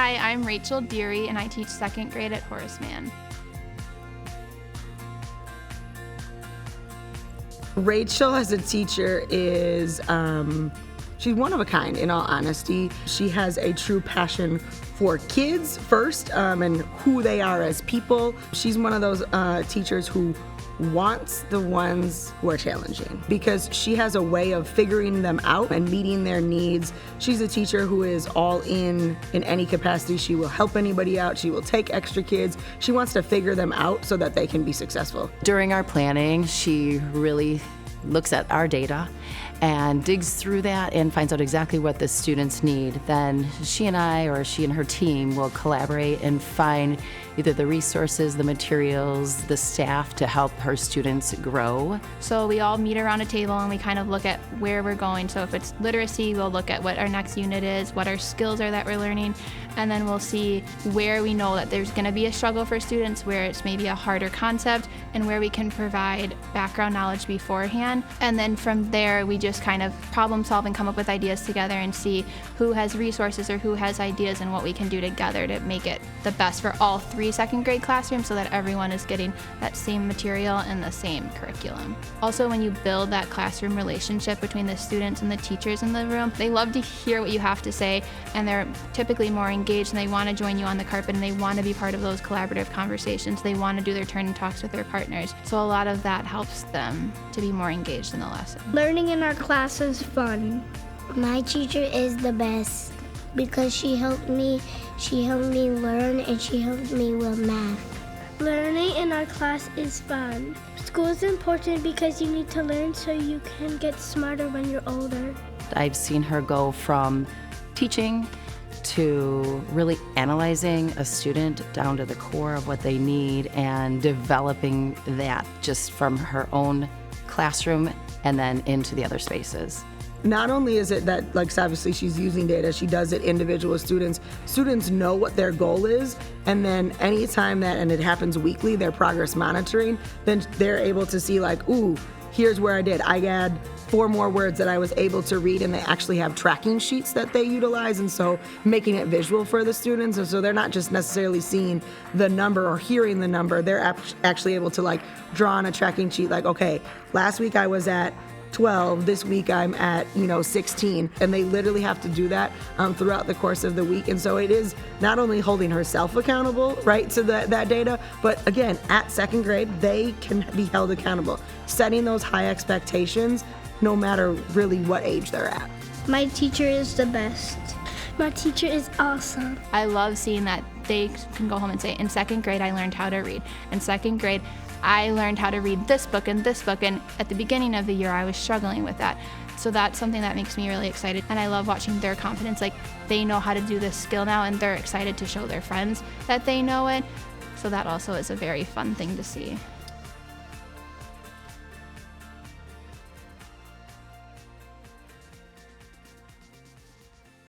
Hi, I'm Rachael Dearey, and I teach second grade at Horace Mann. Rachael as a teacher is, she's one of a kind, in all honesty. She has a true passion for kids first, and who they are as people. She's one of those teachers who wants the ones who are challenging because she has a way of figuring them out and meeting their needs. She's a teacher who is all in any capacity. She will help anybody out. She will take extra kids. She wants to figure them out so that they can be successful. During our planning, she really looks at our data and digs through that and finds out exactly what the students need. Then she and I, or she and her team, will collaborate and find either the resources, the materials, the staff to help her students grow. So we all meet around a table and we kind of look at where we're going. So if it's literacy, we'll look at what our next unit is, what our skills are that we're learning, and then we'll see where we know that there's going to be a struggle for students, where it's maybe a harder concept, and where we can provide background knowledge beforehand. And then from there, we just kind of problem solve and come up with ideas together and see who has resources or who has ideas and what we can do together to make it the best for all 3 second grade classrooms so that everyone is getting that same material and the same curriculum. Also, when you build that classroom relationship between the students and the teachers in the room, they love to hear what you have to say, and they're typically more engaged, and they want to join you on the carpet, and they want to be part of those collaborative conversations. They want to do their turn and talks with their partners. So a lot of that helps them to be more engaged in the lesson. Learning in our class is fun. My teacher is the best because she helped me learn, and she helped me with math. Learning in our class is fun. School is important because you need to learn so you can get smarter when you're older. I've seen her go from teaching to really analyzing a student down to the core of what they need and developing that just from her own classroom and then into the other spaces. Not only is it that, like, obviously she's using data, she does it individual students. Students know what their goal is, and then anytime that, and it happens weekly, their progress monitoring, then they're able to see, like, ooh, here's where I did. I had 4 more words that I was able to read, and they actually have tracking sheets that they utilize, and so making it visual for the students, and so they're not just necessarily seeing the number or hearing the number, they're actually able to, like, draw on a tracking sheet, like, okay, last week I was at 12, this week I'm at 16, and they literally have to do that throughout the course of the week. And so it is not only holding herself accountable, right, to that data, but again, at second grade, they can be held accountable, setting those high expectations no matter really what age they're at. My teacher is the best. My teacher is awesome. I love seeing that they can go home and say, in second grade, I learned how to read. In second grade, I learned how to read this book and this book, and at the beginning of the year, I was struggling with that. So that's something that makes me really excited, and I love watching their confidence. Like, they know how to do this skill now, and they're excited to show their friends that they know it. So that also is a very fun thing to see.